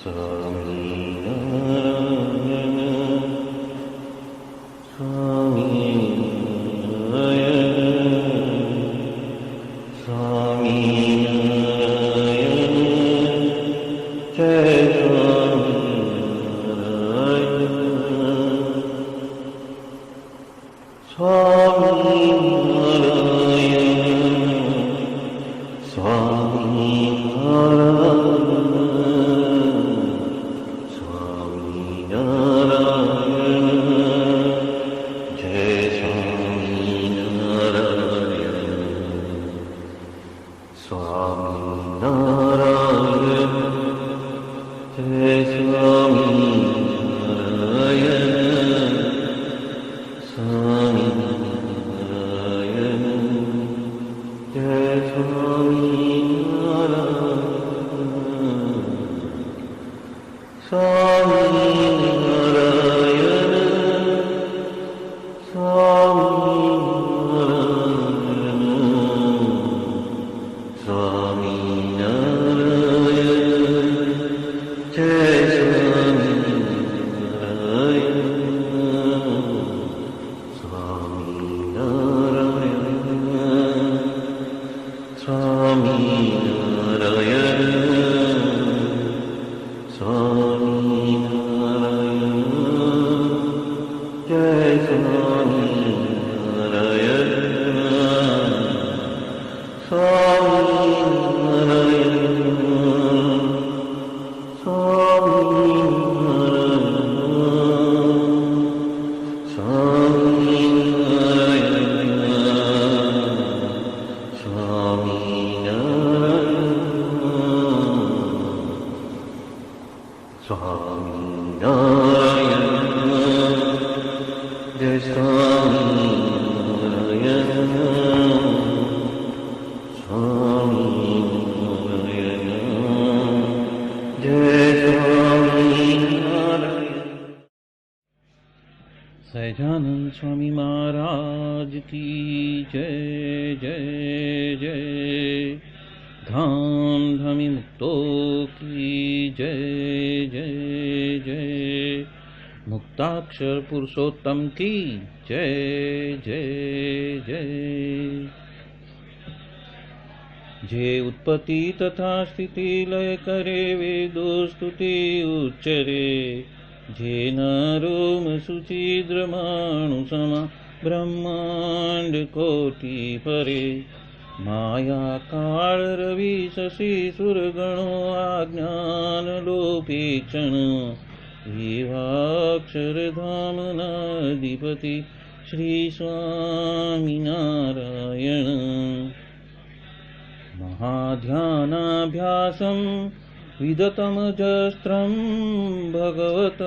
सहजानंद स्वामी महाराज की जय जय जय। धाम धमी मुक्तों की जय जय जय। मुक्ताक्षर पुरुषोत्तम की जय जय जय। जे उत्पत्ति तथा स्थिति लय करे वेदो स्तुति उच्चरे। जे रोम सुचिद्रमाणु समा ब्रह्मांड कोटि परे। माया काल रवि शशि सुरगणो आज्ञान लोपेक्षण। एवाक्षर धाम नाधिपति श्री स्वामी नारायण। महाध्यानाभ्यासं विदतमजस्त्रं भगवत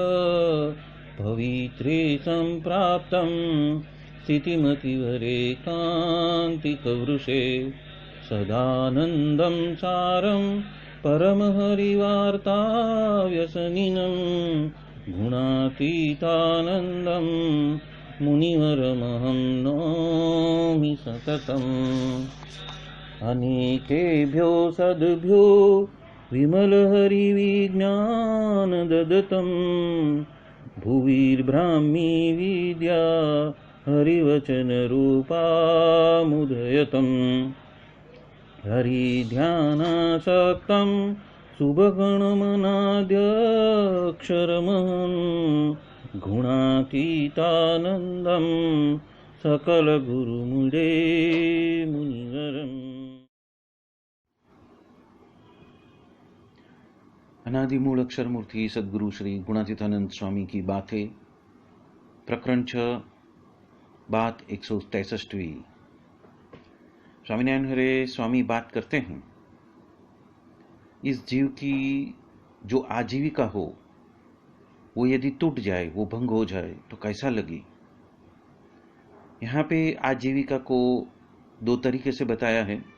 पवित्रे सम्प्राप्तं स्थितिमतिवरेकान्तिकवृषे। सदानन्दं सारं परमहरिवार्ताव्यसनिनं। गुणातीतानन्दं मुनिवरमहं नौमि सततम्। अनेकेभ्यो सद्भ्यो विमलहरिविज्ञान ददतं। भुविर्ब्राह्मी विद्या हरिवचनरूपामुदयतं। हरिध्यानासक्तं शुभगणमनाद्यक्षरमहं। गुणातीतानन्दं सकलगुरुमुले मुनिवरम्। अनादि मूल अक्षर मूर्ति सद्गुरु श्री गुणातीतानंद स्वामी की बातें प्रकरण 6 बात 163। स्वामीनारायण हरे स्वामी बात करते हैं, इस जीव की जो आजीविका हो वो यदि टूट जाए, वो भंग हो जाए तो कैसा लगे। यहाँ पे आजीविका को दो तरीके से बताया है।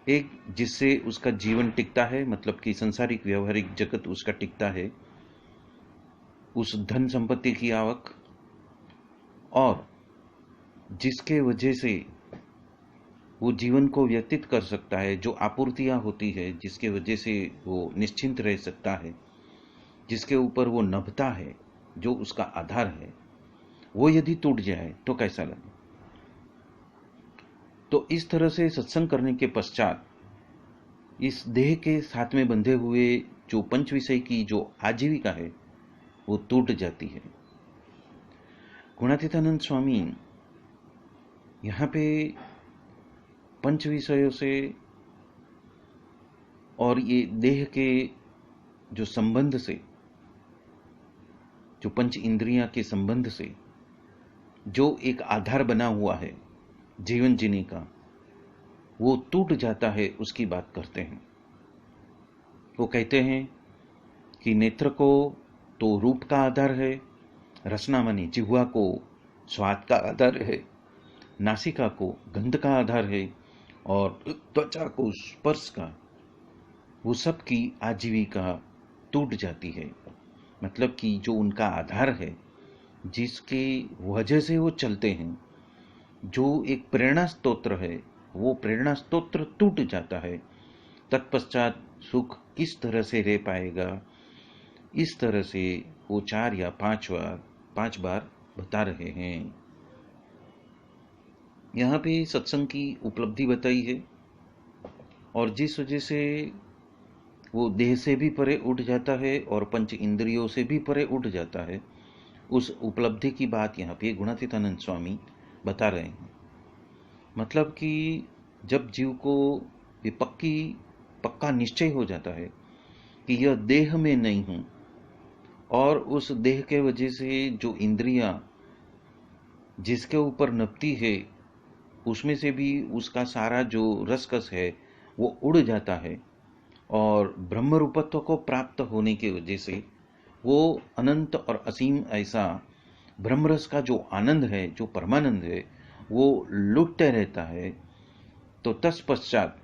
एक जिससे उसका जीवन टिकता है, मतलब कि संसारिक व्यवहारिक जगत उसका टिकता है, उस धन संपत्ति की आवक, और जिसके वजह से वो जीवन को व्यतीत कर सकता है, जो आपूर्तियाँ होती है जिसके वजह से वो निश्चिंत रह सकता है, जिसके ऊपर वो नभता है, जो उसका आधार है, वो यदि टूट जाए तो कैसा लगे। तो इस तरह से सत्संग करने के पश्चात इस देह के साथ में बंधे हुए जो पंच विषय की जो आजीविका है वो टूट जाती है। गुणातीतानंद स्वामी यहाँ पे पंच विषयों से और ये देह के जो संबंध से, जो पंच इंद्रियां के संबंध से जो एक आधार बना हुआ है जीवन जीने का, वो टूट जाता है, उसकी बात करते हैं। वो कहते हैं कि नेत्र को तो रूप का आधार है, रसना माने जिह्वा को स्वाद का आधार है, नासिका को गंध का आधार है और त्वचा को स्पर्श का, वो सब की आजीविका टूट जाती है। मतलब कि जो उनका आधार है, जिसकी वजह से वो चलते हैं, जो एक प्रेरणा स्तोत्र है, वो प्रेरणा स्तोत्र टूट जाता है। तत्पश्चात सुख किस तरह से रह पाएगा, इस तरह से वो 4 या 5 बार बता रहे हैं। यहाँ पे सत्संग की उपलब्धि बताई है और जिस वजह से वो देह से भी परे उठ जाता है और पंच इंद्रियों से भी परे उठ जाता है, उस उपलब्धि की बात यहाँ पे गुणातीतानंद स्वामी बता रहे हैं। मतलब कि जब जीव को ये पक्का निश्चय हो जाता है कि यह देह में नहीं हूँ और उस देह के वजह से जो इंद्रियां जिसके ऊपर नपती है, उसमें से भी उसका सारा जो रसकस है वो उड़ जाता है और ब्रह्म रूपत्व को प्राप्त होने की वजह से वो अनंत और असीम ऐसा ब्रह्मरस का जो आनंद है, जो परमानंद है, वो लुटते रहता है। तो तत्पश्चात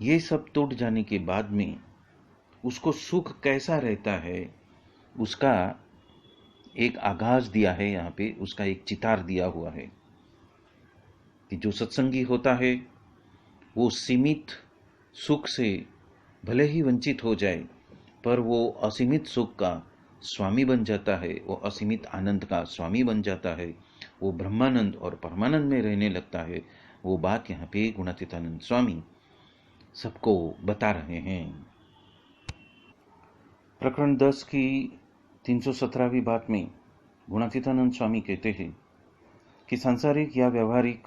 ये सब टूट जाने के बाद में उसको सुख कैसा रहता है, उसका एक आगाज दिया है यहाँ पे, उसका एक चितार दिया हुआ है कि जो सत्संगी होता है वो सीमित सुख से भले ही वंचित हो जाए, पर वो असीमित सुख का स्वामी बन जाता है, वो असीमित आनंद का स्वामी बन जाता है, वो ब्रह्मानंद और परमानंद में रहने लगता है। वो बात यहाँ पे गुणातीतानंद स्वामी सबको बता रहे हैं। प्रकरण 10 की 317वीं बात में गुणातीतानंद स्वामी कहते हैं कि सांसारिक या व्यवहारिक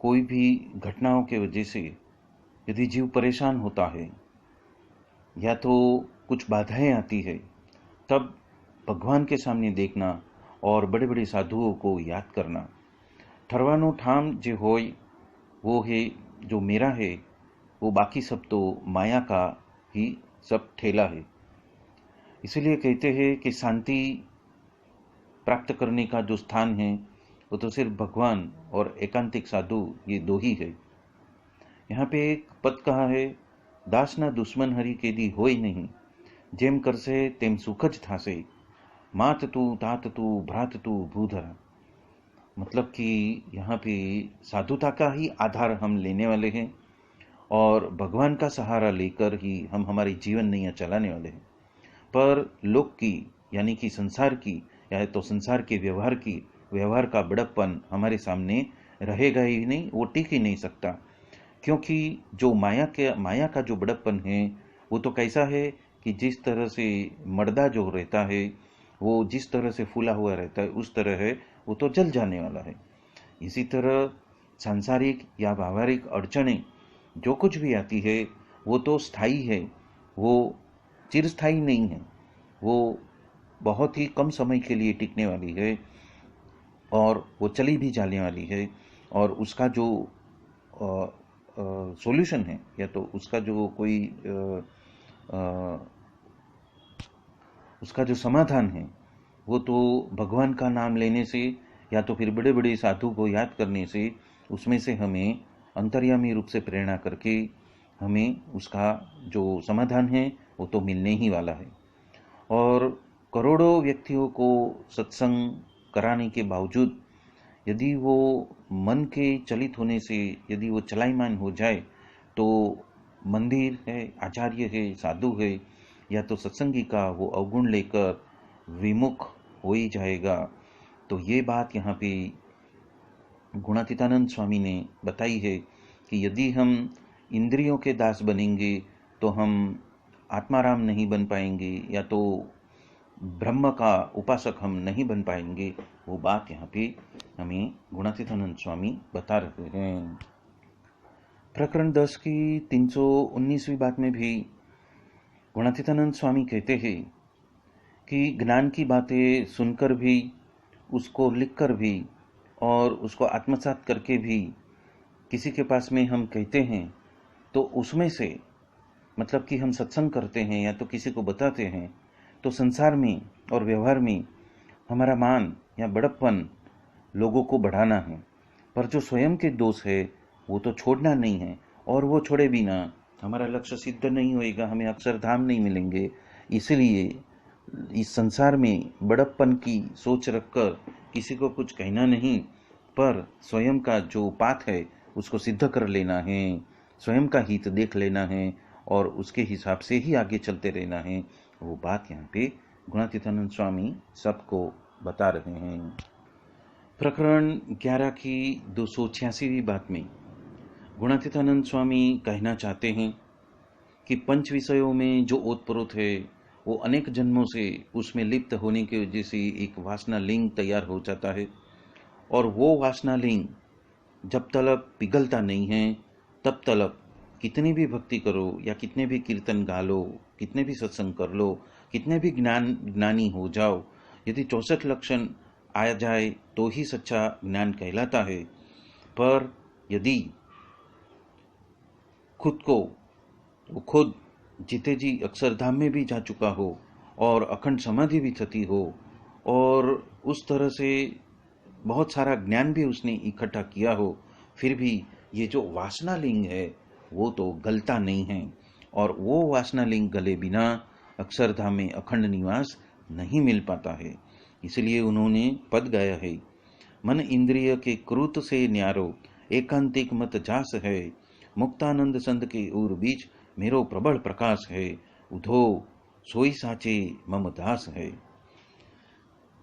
कोई भी घटनाओं के वजह से यदि जीव परेशान होता है या तो कुछ बाधाएं आती है, तब भगवान के सामने देखना और बड़े बड़े साधुओं को याद करना। ठरवानो ठाम जे होय वो है जो मेरा है, वो बाकी सब तो माया का ही सब ठेला है। इसीलिए कहते हैं कि शांति प्राप्त करने का जो स्थान है वो तो सिर्फ भगवान और एकांतिक साधु, ये दो ही है। यहाँ पे एक पद कहा है, दासना दुश्मन हरि के दी होय नहीं, जेम करसे तेम सुखज थासे, मात तू तात तू भ्रात तू भूधरा। मतलब कि यहाँ पे साधुता का ही आधार हम लेने वाले हैं और भगवान का सहारा लेकर ही हम हमारी जीवन नैया चलाने वाले हैं। पर लोक की यानी कि संसार की या तो संसार के व्यवहार का बड़प्पन हमारे सामने रहेगा ही नहीं, वो टिक ही नहीं सकता। क्योंकि जो माया का जो बड़प्पन है वो तो कैसा है कि जिस तरह से मर्दा जो रहता है वो जिस तरह से फूला हुआ रहता है उस तरह है, वो तो जल जाने वाला है। इसी तरह सांसारिक या व्यावहारिक अड़चनें जो कुछ भी आती है वो तो स्थायी है, वो चिरस्थायी नहीं है, वो बहुत ही कम समय के लिए टिकने वाली है और वो चली भी जाने वाली है। और उसका जो सॉल्यूशन है या तो उसका जो कोई उसका जो समाधान है वो तो भगवान का नाम लेने से या तो फिर बड़े बड़े साधु को याद करने से, उसमें से हमें अंतर्यामी रूप से प्रेरणा करके हमें उसका जो समाधान है वो तो मिलने ही वाला है। और करोड़ों व्यक्तियों को सत्संग कराने के बावजूद यदि वो मन के चलित होने से यदि वो चलायमान हो जाए तो मंदिर है, आचार्य है, साधु है या तो सत्संगी का वो अवगुण लेकर विमुख हो ही जाएगा। तो ये बात यहाँ पे गुणातीतानंद स्वामी ने बताई है कि यदि हम इंद्रियों के दास बनेंगे तो हम आत्माराम नहीं बन पाएंगे या तो ब्रह्म का उपासक हम नहीं बन पाएंगे। वो बात यहाँ पे हमें गुणातीतानंद स्वामी बता रहे हैं। प्रकरण 10 की 319वीं बात में भी गुणातीतानंद स्वामी कहते हैं कि ज्ञान की बातें सुनकर भी, उसको लिखकर भी और उसको आत्मसात करके भी किसी के पास में हम कहते हैं तो उसमें से मतलब कि हम सत्संग करते हैं या तो किसी को बताते हैं तो संसार में और व्यवहार में हमारा मान या बड़प्पन लोगों को बढ़ाना है, पर जो स्वयं के दोष है वो तो छोड़ना नहीं है, और वो छोड़े बिना हमारा लक्ष्य सिद्ध नहीं होएगा, हमें अक्षरधाम नहीं मिलेंगे। इसलिए इस संसार में बड़प्पन की सोच रखकर किसी को कुछ कहना नहीं, पर स्वयं का जो पाथ है उसको सिद्ध कर लेना है, स्वयं का हित देख लेना है और उसके हिसाब से ही आगे चलते रहना है। वो बात यहाँ पे गुणातीतानंद स्वामी सबको बता रहे हैं। प्रकरण 11 की 286वीं बात में गुणातीतानंद स्वामी कहना चाहते हैं कि पंच विषयों में जो ओतप्रोत है वो अनेक जन्मों से उसमें लिप्त होने की वजह से एक वासना लिंग तैयार हो जाता है, और वो वासना लिंग जब तलक पिघलता नहीं है तब तलक कितनी भी भक्ति करो या कितने भी कीर्तन गा लो, कितने भी सत्संग कर लो, कितने भी ज्ञानी हो जाओ, यदि 64 लक्षण आ जाए तो ही सच्चा ज्ञान कहलाता है। पर यदि खुद जीते जी अक्षरधाम में भी जा चुका हो और अखंड समाधि भी थती हो और उस तरह से बहुत सारा ज्ञान भी उसने इकट्ठा किया हो, फिर भी ये जो वासना लिंग है वो तो गलता नहीं है, और वो वासना लिंग गले बिना अक्षरधाम में अखंड निवास नहीं मिल पाता है। इसलिए उन्होंने पद गाया है, मन इंद्रिय के क्रूत से न्यारो एकांतिक मत जास है, मुक्तानंद संत के उर बीच मेरो प्रबल प्रकाश है, उधो सोई साचे मम दास है।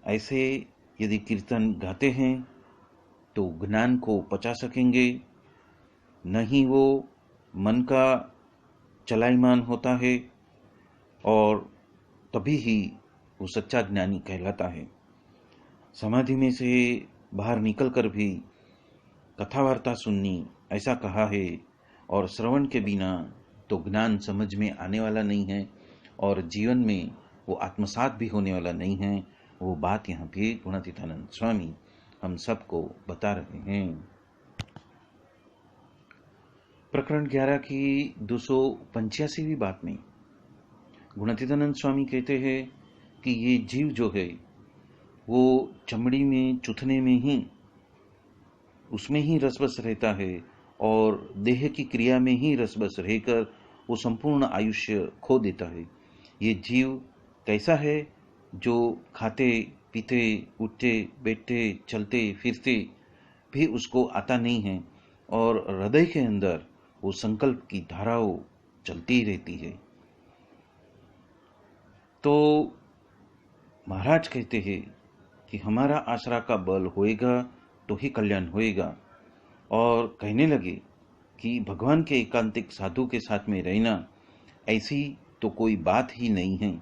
ऐसे यदि कीर्तन गाते हैं तो ज्ञान को पचा सकेंगे, नहीं वो मन का चलायमान होता है और तभी ही वो सच्चा ज्ञानी कहलाता है। समाधि में से बाहर निकलकर भी कथा वार्ता सुननी ऐसा कहा है, और श्रवण के बिना तो ज्ञान समझ में आने वाला नहीं है और जीवन में वो आत्मसात भी होने वाला नहीं है। वो बात यहाँ पे गुणातीतानंद स्वामी हम सबको बता रहे हैं। प्रकरण 11 की 285वीं बात में गुणातीतानंद स्वामी कहते हैं कि ये जीव जो है वो चमड़ी में चुथने में ही उसमें ही रसबस रहता है और देह की क्रिया में ही रसबस रहकर वो संपूर्ण आयुष्य खो देता है। ये जीव कैसा है जो खाते पीते उठते बैठते चलते फिरते भी उसको आता नहीं है और हृदय के अंदर वो संकल्प की धाराओं चलती रहती है। तो महाराज कहते हैं कि हमारा आसरा का बल होएगा तो ही कल्याण होएगा, और कहने लगे कि भगवान के एकांतिक साधु के साथ में रहना ऐसी तो कोई बात ही नहीं है,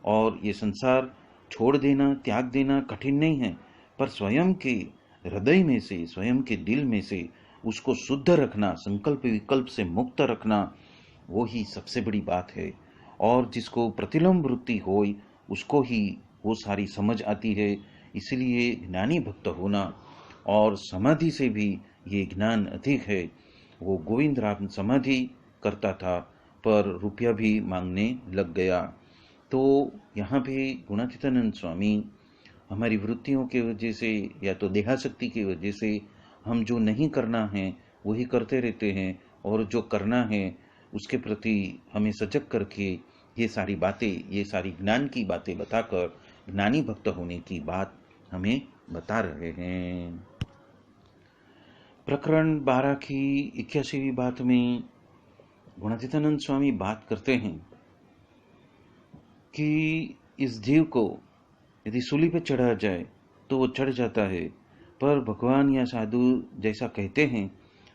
और ये संसार छोड़ देना त्याग देना कठिन नहीं है, पर स्वयं के हृदय में से स्वयं के दिल में से उसको शुद्ध रखना, संकल्प विकल्प से मुक्त रखना, वो ही सबसे बड़ी बात है। और जिसको प्रतिलोम वृत्ति हो उसको ही वो सारी समझ आती है। इसलिए ज्ञानी भक्त होना, और समाधि से भी ये ज्ञान अधिक है। वो गोविंद राम समाधि करता था पर रुपया भी मांगने लग गया। तो यहाँ पे गुणातीतानंद स्वामी हमारी वृत्तियों की वजह से या तो देहाशक्ति की वजह से हम जो नहीं करना है वही करते रहते हैं, और जो करना है उसके प्रति हमें सजग करके ये सारी बातें, ये सारी ज्ञान की बातें बताकर ज्ञानी भक्त होने की बात हमें बता रहे हैं। प्रकरण 12 की 81वीं बात में गुणातीतानंद स्वामी बात करते हैं कि इस जीव को यदि सूली पे चढ़ा जाए तो वो चढ़ जाता है, पर भगवान या साधु जैसा कहते हैं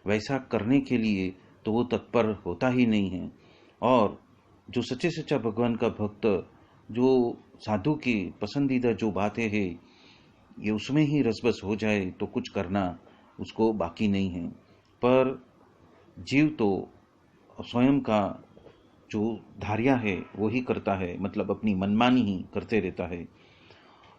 वैसा करने के लिए तो वो तत्पर होता ही नहीं है। और जो सच्चे सच्चा भगवान का भक्त, जो साधु की पसंदीदा जो बातें हैं, ये उसमें ही रसबस हो जाए तो कुछ करना उसको बाकी नहीं है। पर जीव तो स्वयं का जो धार्या है वो ही करता है, मतलब अपनी मनमानी ही करते रहता है।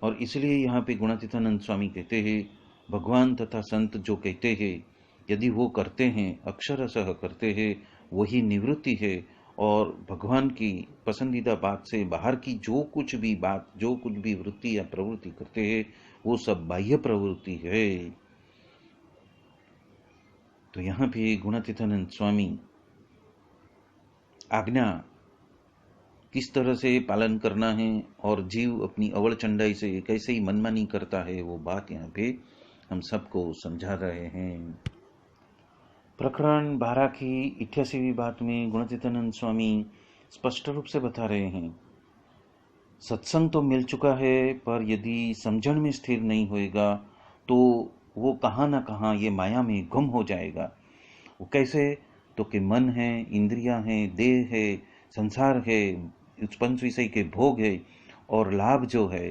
और इसलिए यहाँ पे गुणातीतानंद स्वामी कहते हैं, भगवान तथा संत जो कहते हैं यदि वो करते हैं, अक्षरशः करते हैं, वही निवृत्ति है। और भगवान की पसंदीदा बात से बाहर की जो कुछ भी बात, जो कुछ भी वृत्ति या प्रवृत्ति करते हैं, वो सब बाह्य प्रवृत्ति है। तो यहाँ पे गुणातीतानंद स्वामी आज्ञा किस तरह से पालन करना है और जीव अपनी अवल चंडाई से कैसे ही मनमानी करता है, वो बात यहाँ पे हम सबको समझा रहे हैं। प्रकरण 12 की 88वीं बात में गुणातीतानंद स्वामी स्पष्ट रूप से बता रहे हैं, सत्संग तो मिल चुका है, पर यदि समझण में स्थिर नहीं होएगा तो वो कहाँ ना कहाँ ये माया में गुम हो जाएगा। वो कैसे? तो कि मन है, इंद्रियां हैं, देह है, संसार है, उस पंच विषय के भोग है और लाभ जो है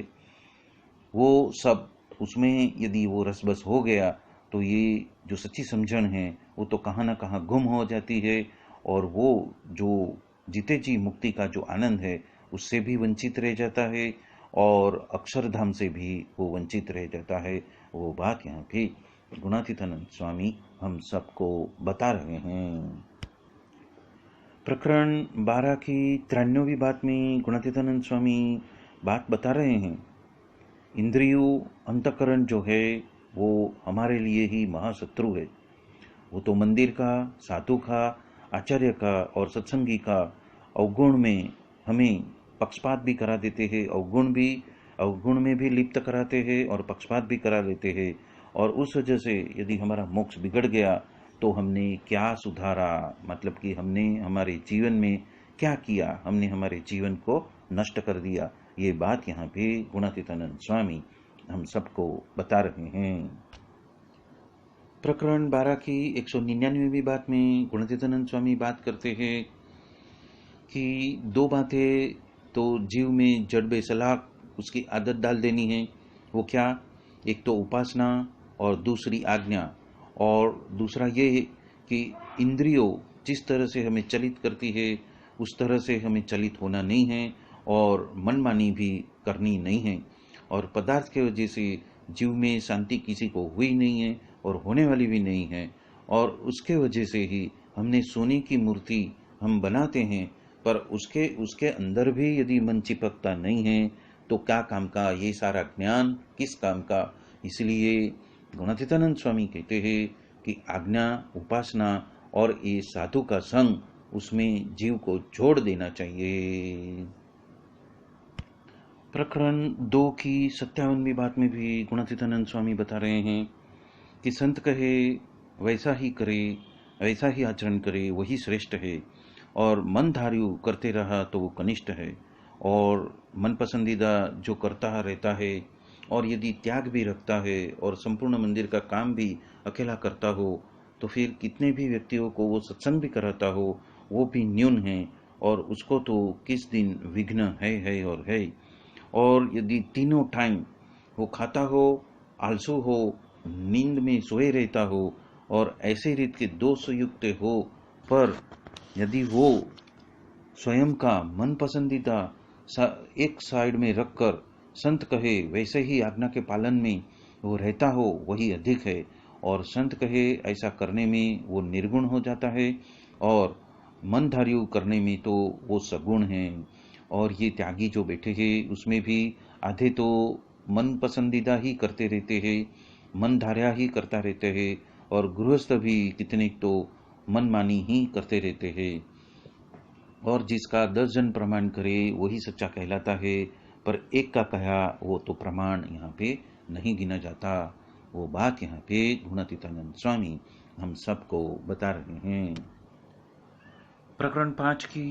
वो सब, उसमें यदि वो रसबस हो गया तो ये जो सच्ची समझण है वो तो कहाँ ना कहाँ गुम हो जाती है। और वो जो जीते जी मुक्ति का जो आनंद है उससे भी वंचित रह जाता है और अक्षरधाम से भी वो वंचित रह जाता है। वो बात यहाँ पे गुणातीतानंद स्वामी हम सबको बता रहे हैं। प्रकरण 12 की 93वीं बात में गुणातीतानंद स्वामी बात बता रहे हैं, इंद्रियों अंतकरण जो है वो हमारे लिए ही महाशत्रु है। वो तो मंदिर का, साधु का, आचार्य का और सत्संगी का अवगुण में हमें पक्षपात भी करा देते हैं, अवगुण में भी लिप्त कराते हैं और पक्षपात भी करा लेते हैं। और उस वजह से यदि हमारा मोक्ष बिगड़ गया तो हमने क्या सुधारा, मतलब कि हमने हमारे जीवन में क्या किया, हमने हमारे जीवन को नष्ट कर दिया। ये बात यहाँ पे गुणातीतानंद स्वामी हम सबको बता रहे हैं। प्रकरण 12 की 199वीं बात में गुणातीतानंद स्वामी बात करते हैं कि दो बातें तो जीव में जड़ बेसलाक उसकी आदत डाल देनी है। वो क्या? एक तो उपासना और दूसरी आज्ञा। और दूसरा ये है कि इंद्रियों जिस तरह से हमें चलित करती है उस तरह से हमें चलित होना नहीं है और मनमानी भी करनी नहीं है। और पदार्थ के वजह से जीव में शांति किसी को हुई नहीं है और होने वाली भी नहीं है। और उसके वजह से ही हमने सोने की मूर्ति हम बनाते हैं, पर उसके अंदर भी यदि मन चिपकता नहीं है तो क्या काम का, ये सारा ज्ञान किस काम का। इसलिए गुणातीतानंद स्वामी कहते हैं कि आज्ञा, उपासना और ये साधु का संग, उसमें जीव को छोड़ देना चाहिए। प्रकरण 2 की 57वीं बात में भी गुणातीतानंद स्वामी बता रहे हैं कि संत कहे वैसा ही करे, वैसा ही आचरण करे, वही श्रेष्ठ है। और मन धार्यु करते रहा तो वो कनिष्ठ है। और मन पसंदीदा जो करता रहता है और यदि त्याग भी रखता है और संपूर्ण मंदिर का काम भी अकेला करता हो तो फिर कितने भी व्यक्तियों को वो सत्संग भी कराता हो वो भी न्यून है और उसको तो किस दिन विघ्न है और है। और यदि तीनों टाइम वो खाता हो, आलसू हो, नींद में सोए रहता हो और ऐसे रीत के दोष युक्त हो, पर यदि वो स्वयं का मन पसंदीदा एक साइड में रखकर संत कहे वैसे ही आज्ञा के पालन में वो रहता हो, वही अधिक है। और संत कहे ऐसा करने में वो निर्गुण हो जाता है और मन धार्यु करने में तो वो सगुण है। और ये त्यागी जो बैठे हैं उसमें भी आधे तो मन पसंदीदा ही करते रहते हैं, मन धार्या ही करता रहते हैं और गृहस्थ भी कितने तो मनमानी ही करते रहते हैं। और जिसका 10 जन प्रमाण करे वही सच्चा कहलाता है, पर एक का कहा वो तो प्रमाण यहाँ पे नहीं गिना जाता। वो बात यहाँ पे गुणातीतानंद स्वामी हम सबको बता रहे हैं। प्रकरण 5 की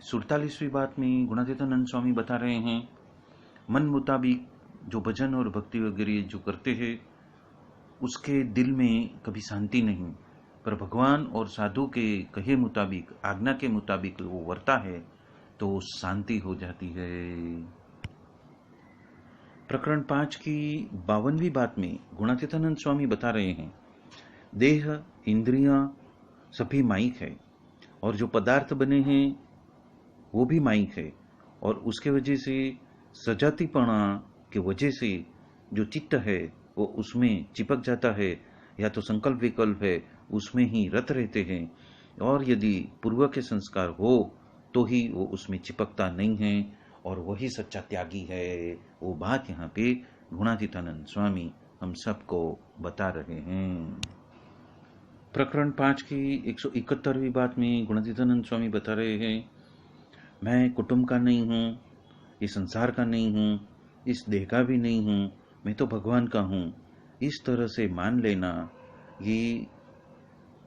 47वीं बात में गुणातीतानंद स्वामी बता रहे हैं, मन मुताबिक जो भजन और भक्ति वगैरह जो करते हैं उसके दिल में कभी शांति नहीं, पर भगवान और साधु के कहे मुताबिक, आज्ञा के मुताबिक वो वर्ता है तो शांति हो जाती है। प्रकरण 5 की 52वीं बात में गुणातीतानंद स्वामी बता रहे हैं, देह, इंद्रियां सभी माइक है और जो पदार्थ बने हैं वो भी माइक है, और उसके वजह से सजातीपणा के वजह से जो चित्त है वो उसमें चिपक जाता है, या तो संकल्प विकल्प है उसमें ही रत रहते हैं, और यदि पूर्व के संस्कार हो तो ही वो उसमें चिपकता नहीं है, और वही सच्चा त्यागी है। वो बात यहाँ पे गुणातीतानंद स्वामी हम सबको बता रहे हैं। प्रकरण 5 की 171वीं बात में गुणातीतानंद स्वामी बता रहे हैं, मैं कुटुंब का नहीं हूँ, इस संसार का नहीं हूँ, इस देह का भी नहीं हूँ, मैं तो भगवान का हूँ। इस तरह से मान लेना ये,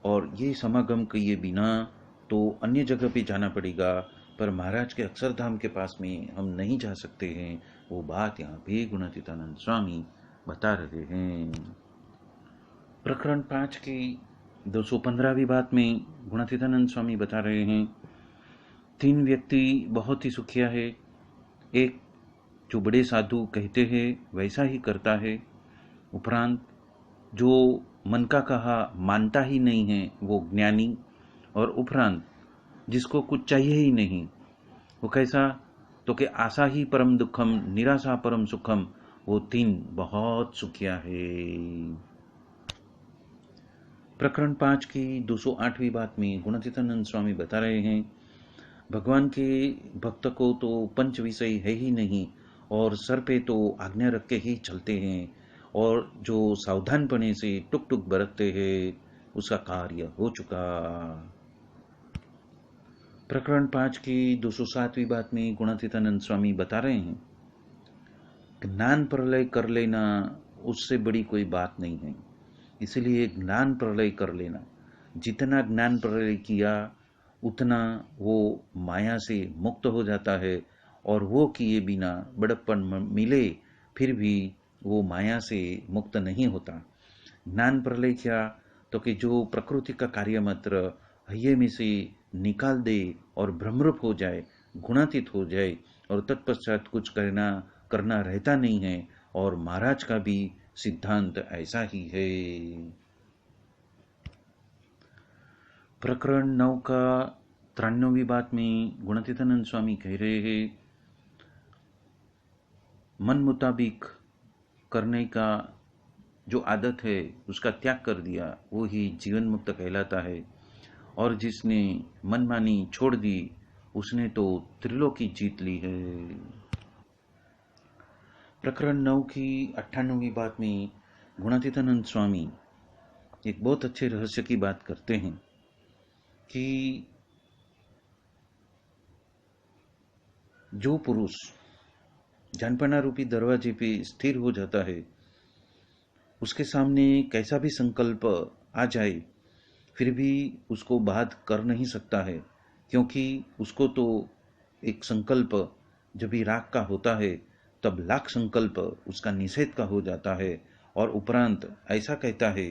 और ये समागम किए बिना तो अन्य जगह पे जाना पड़ेगा, पर महाराज के अक्षरधाम के पास में हम नहीं जा सकते हैं। वो बात यहाँ पे गुणातीतानंद स्वामी बता रहे हैं। प्रकरण 5 की 215वीं बात में गुणातीतानंद स्वामी बता रहे हैं, 3 व्यक्ति बहुत ही सुखिया है, एक जो बड़े साधु कहते हैं वैसा ही करता है, उपरांत जो मन का कहा मानता ही नहीं है वो ज्ञानी, और उपरांत जिसको कुछ चाहिए ही नहीं वो कैसा, तो कि आशा ही परम दुखम, निराशा परम सुखम, वो 3 बहुत सुखिया है। प्रकरण 5 की 208वीं बात में गुणातीतानंद स्वामी बता रहे हैं, भगवान के भक्त को तो पंच विषय है ही नहीं, और सर पे तो आज्ञा रख के ही चलते हैं, और जो सावधानपने से टुक टुक बरतते हैं उसका कार्य हो चुका। प्रकरण 5 की 207वीं बात में गुणातीतानंद स्वामी बता रहे हैं, ज्ञान प्रलय कर लेना उससे बड़ी कोई बात नहीं है, इसलिए ज्ञान प्रलय कर लेना, जितना ज्ञान प्रलय किया उतना वो माया से मुक्त हो जाता है, और वो किए बिना बड़प्पन मिले फिर भी वो माया से मुक्त नहीं होता। ज्ञान प्रलय क्या, तो कि जो प्रकृति का कार्य मात्र हये में से निकाल दे और भ्रमरूप हो जाए, गुणातीत हो जाए, और तत्पश्चात कुछ करना रहता नहीं है, और महाराज का भी सिद्धांत ऐसा ही है। प्रकरण 9 का 93वीं बात में गुणातीतानंद स्वामी कह रहे हैं, मन मुताबिक करने का जो आदत है उसका त्याग कर दिया वो ही जीवन मुक्त कहलाता है, और जिसने मनमानी छोड़ दी उसने तो त्रिलोकी जीत ली है। प्रकरण 9 की 98वीं बात में गुणातीतानंद स्वामी एक बहुत अच्छे रहस्य की बात करते हैं कि जो पुरुष जानपना रूपी दरवाजे पे स्थिर हो जाता है, उसके सामने कैसा भी संकल्प आ जाए फिर भी उसको बाध कर नहीं सकता है, क्योंकि उसको तो एक संकल्प जब भी राग का होता है तब लाख संकल्प उसका निषेध का हो जाता है, और उपरांत ऐसा कहता है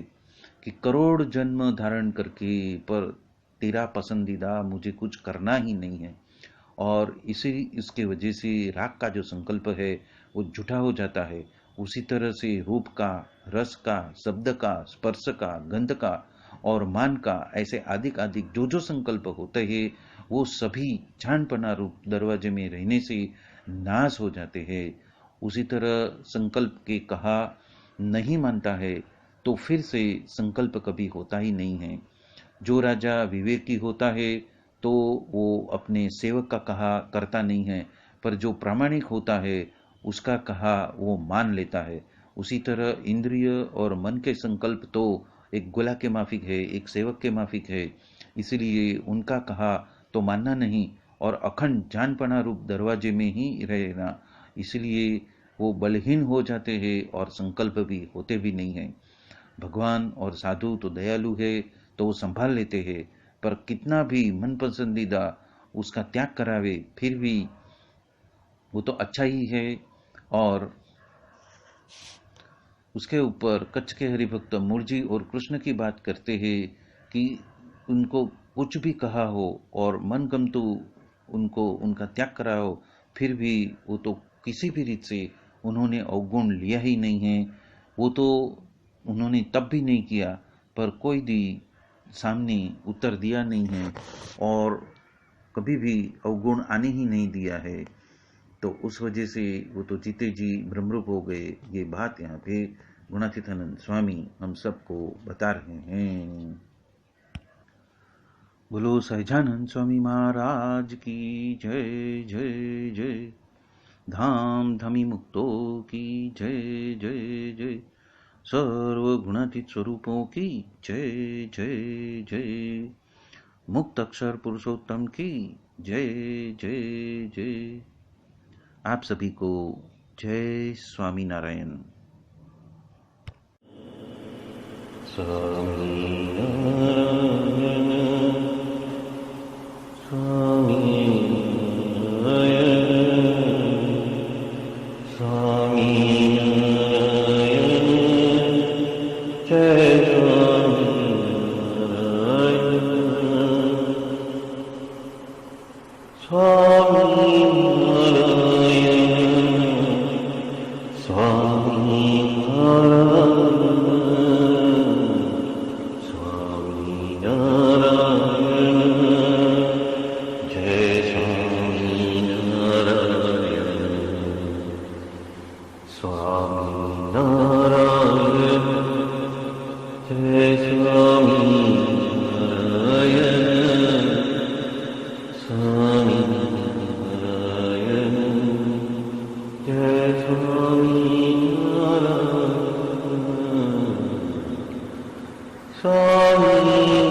कि करोड़ जन्म धारण करके पर तेरा पसंदीदा मुझे कुछ करना ही नहीं है, और इसके वजह से राग का जो संकल्प है वो झूठा हो जाता है। उसी तरह से रूप का, रस का, शब्द का, स्पर्श का, गंध का और मान का, ऐसे अधिक अधिक जो जो संकल्प होते हैं वो सभी जानपना रूप दरवाजे में रहने से नाश हो जाते हैं। उसी तरह संकल्प के कहा नहीं मानता है तो फिर से संकल्प कभी होता ही नहीं है। जो राजा विवेकी होता है तो वो अपने सेवक का कहा करता नहीं है, पर जो प्रामाणिक होता है उसका कहा वो मान लेता है। उसी तरह इंद्रिय और मन के संकल्प तो एक गोला के माफिक है, एक सेवक के माफिक है, इसलिए उनका कहा तो मानना नहीं और अखंड जानपना रूप दरवाजे में ही रहना, इसलिए वो बलहीन हो जाते हैं और संकल्प भी होते भी नहीं हैं। भगवान और साधु तो दयालु है तो वो संभाल लेते हैं, पर कितना भी मन पसंदीदा उसका त्याग करावे फिर भी वो तो अच्छा ही है। और उसके ऊपर कच्छ के हरिभक्त मूर्जी और कृष्ण की बात करते हैं कि उनको कुछ भी कहा हो और मनगमतु उनको उनका त्याग करा हो, फिर भी वो तो किसी भी रीत से उन्होंने अवगुण लिया ही नहीं है। वो तो उन्होंने तब भी नहीं किया, पर कोई भी सामने उत्तर दिया नहीं है और कभी भी अवगुण आने ही नहीं दिया है। तो उस वजह से वो तो जीते जी ब्रह्मरूप हो गए। ये बात यहाँ पे गुणातीतानंद स्वामी हम सबको बता रहे हैं। बोलो सहजानंद स्वामी महाराज की जय जय जय। धाम धमी मुक्तों की जय जय जय। सर्व गुणातीत स्वरूपों की जय जय जय। मुक्त अक्षर पुरुषोत्तम की जय जय जय। आप सभी को जय स्वामी नारायण। स्वामी नारायण स्वामी नारायण स्वामी नारायण जय स्वामी नारायण स्वामी नारायण स्वामी नारायण स्वामी नारायण जय स्वामी नारायण स्वामी नारायण जय स्वामी नारायण स्वामी नारायण जय स्वामी नारायण स्वामी